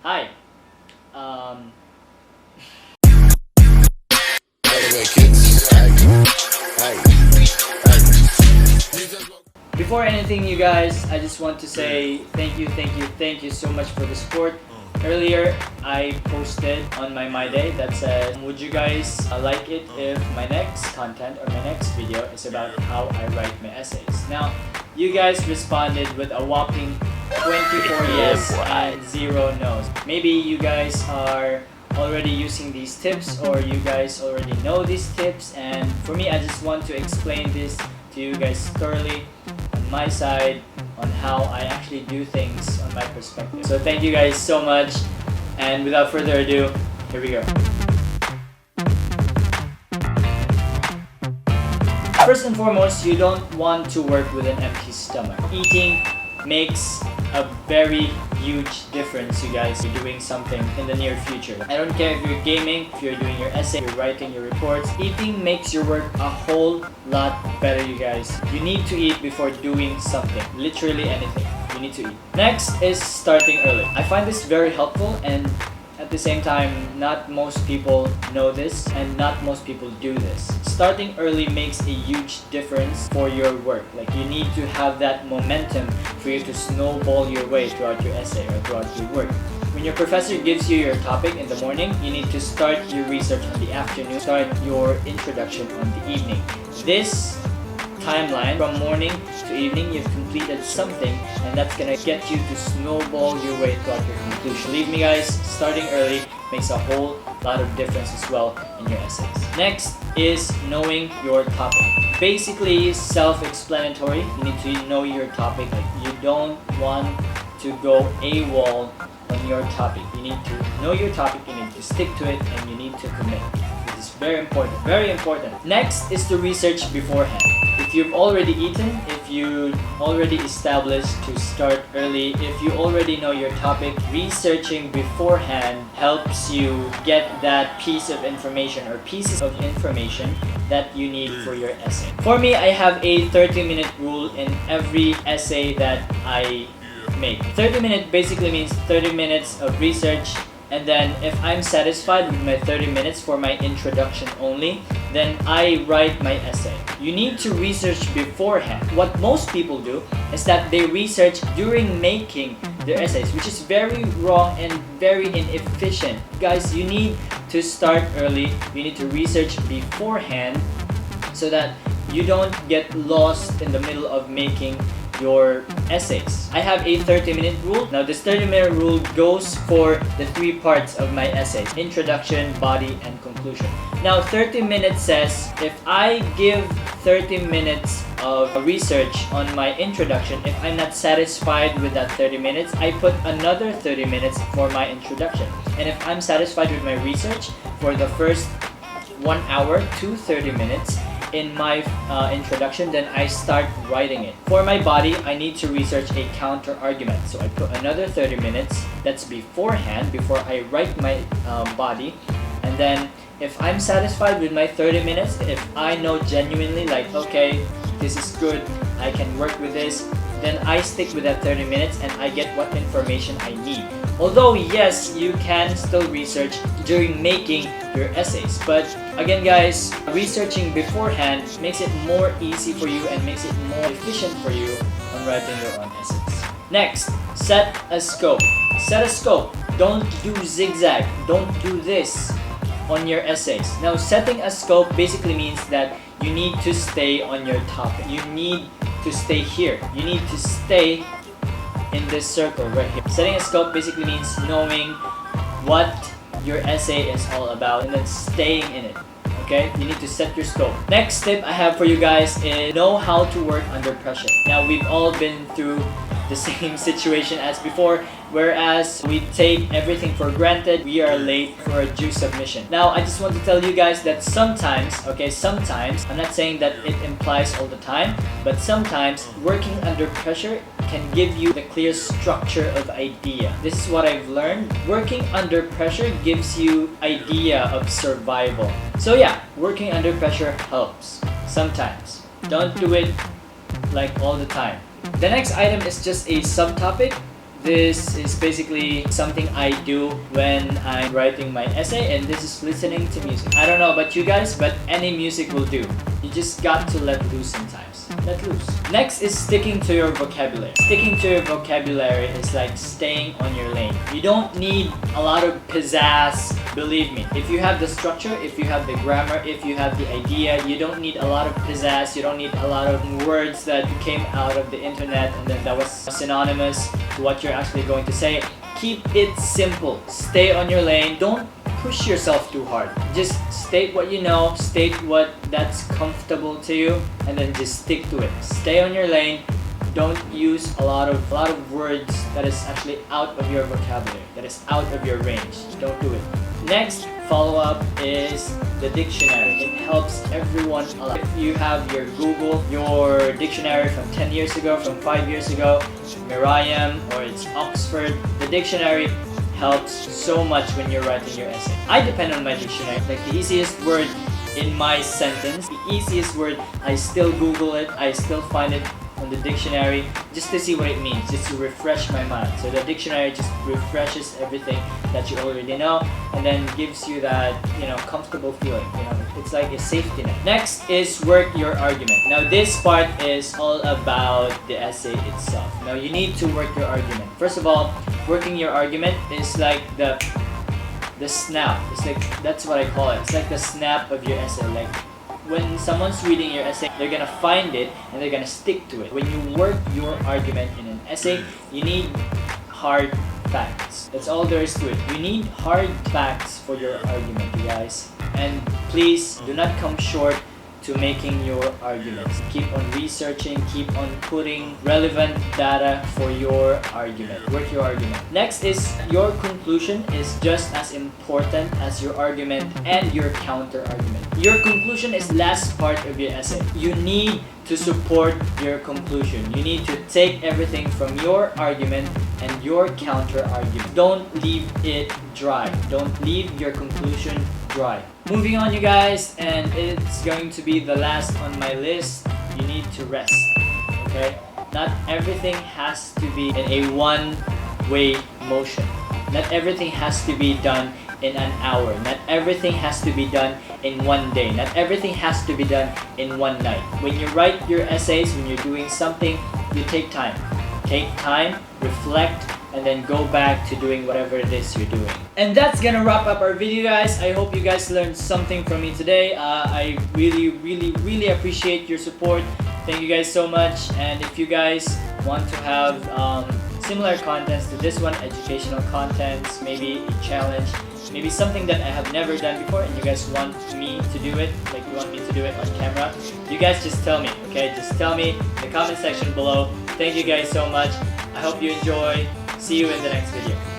Hi. Um, Anyway, kids. Before anything, you guys, I just want to say thank you so much for the support. Earlier, I posted on my day that said, would you guys like it if my next content or my next video is about how I write my essays? Now, you guys responded with a whopping 24 yes and 0 no's. Maybe you guys are already using these tips or you guys already know these tips, and for me, I just want to explain this to you guys thoroughly on my side on how I actually do things on my perspective. So thank you guys so much, and without further ado, here we go. First and foremost, you don't want to work with an empty stomach. Eating makes a very huge difference, you guys, if you're doing something in the near future. I don't care if you're gaming, if you're doing your essay, you're writing your reports. Eating makes your work a whole lot better, you guys. You need to eat before doing something. Literally anything. You need to eat. Next is starting early. I find this very helpful, and at the same time, not most people know this and not most people do this. Starting early makes a huge difference for your work. Like, you need to have that momentum for you to snowball your way throughout your essay or throughout your work. When your professor gives you your topic in the morning, you need to start your research in the afternoon, start your introduction on the evening. This timeline from morning to evening, you've completed something, and that's gonna get you to snowball your way throughout your conclusion. Believe me, guys, starting early makes a whole lot of difference as well in your essays. Next is knowing your topic. Basically self-explanatory. You need to know your topic. Like, you don't want to go AWOL on your topic. You need to know your topic, you need to stick to it, and you need to commit. This is very important, very important. Next is to research beforehand. If you've already eaten, if you already established to start early, if you already know your topic, researching beforehand helps you get that piece of information or pieces of information that you need for your essay. For me, I have a 30-minute rule in every essay that I make. 30-minute basically means 30 minutes of research, and then if I'm satisfied with my 30 minutes for my introduction only, then I write my essay. You need to research beforehand. What most people do is that they research during making their essays, which is very wrong and very inefficient. Guys, you need to start early. You need to research beforehand so that you don't get lost in the middle of making your essays. I have a 30-minute rule. Now, this 30-minute rule goes for the 3 parts of my essay: introduction, body, and conclusion. Now, 30 minutes says if I give 30 minutes of research on my introduction, if I'm not satisfied with that 30 minutes, I put another 30 minutes for my introduction. And if I'm satisfied with my research for the first 1 hour to 30 minutes in my introduction, then I start writing it. For my body, I need to research a counter argument. So I put another 30 minutes, that's beforehand, before I write my body. And then if I'm satisfied with my 30 minutes, if I know genuinely, like, okay, this is good, I can work with this, then I stick with that 30 minutes and I get what information I need. Although, yes, you can still research during making your essays, but again, guys, researching beforehand makes it more easy for you and makes it more efficient for you on writing your own essays. Next, set a scope. Set a scope. Don't do zigzag. Don't do this on your essays. Now, setting a scope basically means that you need to stay on your topic. You need to stay here. You need to stay in this circle right here. Setting a scope basically means knowing what your essay is all about and then staying in it. Okay? You need to set your scope. Next tip I have for you guys is know how to work under pressure. Now, we've all been through the same situation as before, whereas we take everything for granted, we are late for a due submission. Now, I just want to tell you guys that sometimes, I'm not saying that it implies all the time, but sometimes working under pressure can give you the clear structure of idea. This is what I've learned. Working under pressure gives you idea of survival. So yeah, working under pressure helps sometimes. Don't do it like all the time. The next item is just a subtopic This is basically something I do when I'm writing my essay, and this is listening to music. I don't know about you guys, but any music will do. You just got to let loose sometimes. Let loose. Next is sticking to your vocabulary. Sticking to your vocabulary is like staying on your lane. You don't need a lot of pizzazz, believe me. If you have the structure, if you have the grammar, if you have the idea, you don't need a lot of pizzazz, you don't need a lot of words that came out of the internet and then that was synonymous to what you're actually going to say. Keep it simple. Stay on your lane. Don't push yourself too hard. Just state what you know, state what that's comfortable to you, and then just stick to it. Stay on your lane. Don't use a lot of words that is actually out of your vocabulary, that is out of your range. Don't do it. Next follow-up is the dictionary. It helps everyone a lot. If you have your Google, your dictionary from 10 years ago, from 5 years ago, Merriam, or it's Oxford, the dictionary helps so much when you're writing your essay. I depend on my dictionary. Like the easiest word in my sentence, the easiest word, I still Google it, I still find it on the dictionary just to see what it means, just to refresh my mind. So the dictionary just refreshes everything that you already know and then gives you that, comfortable feeling. It's like a safety net. Next is work your argument. Now this part is all about the essay itself. Now you need to work your argument. First of all, working your argument is like the snap. It's like, that's what I call it. It's like the snap of your essay. Like when someone's reading your essay, they're gonna find it and they're gonna stick to it. When you work your argument in an essay, you need hard facts. That's all there is to it. You need hard facts for your argument, you guys. And please do not come short to making your arguments. Keep on researching, keep on putting relevant data for your argument. Work your argument. Next is your conclusion is just as important as your argument and your counter argument. Your conclusion is last part of your essay. You need to support your conclusion. You need to take everything from your argument and your counter argument. Don't leave it dry. Don't leave your conclusion dry. Moving on, you guys, and it's going to be the last on my list. You need to rest. Okay? Not everything has to be in a one-way motion. Not everything has to be done in an hour. Not everything has to be done in one day. Not everything has to be done in one night. When you write your essays, when you're doing something, you take time. Take time, reflect, and then go back to doing whatever it is you're doing. And that's gonna wrap up our video, guys. I hope you guys learned something from me today. I really appreciate your support. Thank you guys so much. And if you guys want to have similar contents to this one, educational contents, maybe a challenge, maybe something that I have never done before and you guys want me to do it, like you want me to do it on camera, you guys just tell me, okay? Just tell me in the comment section below. Thank you guys so much. I hope you enjoy. See you in the next video.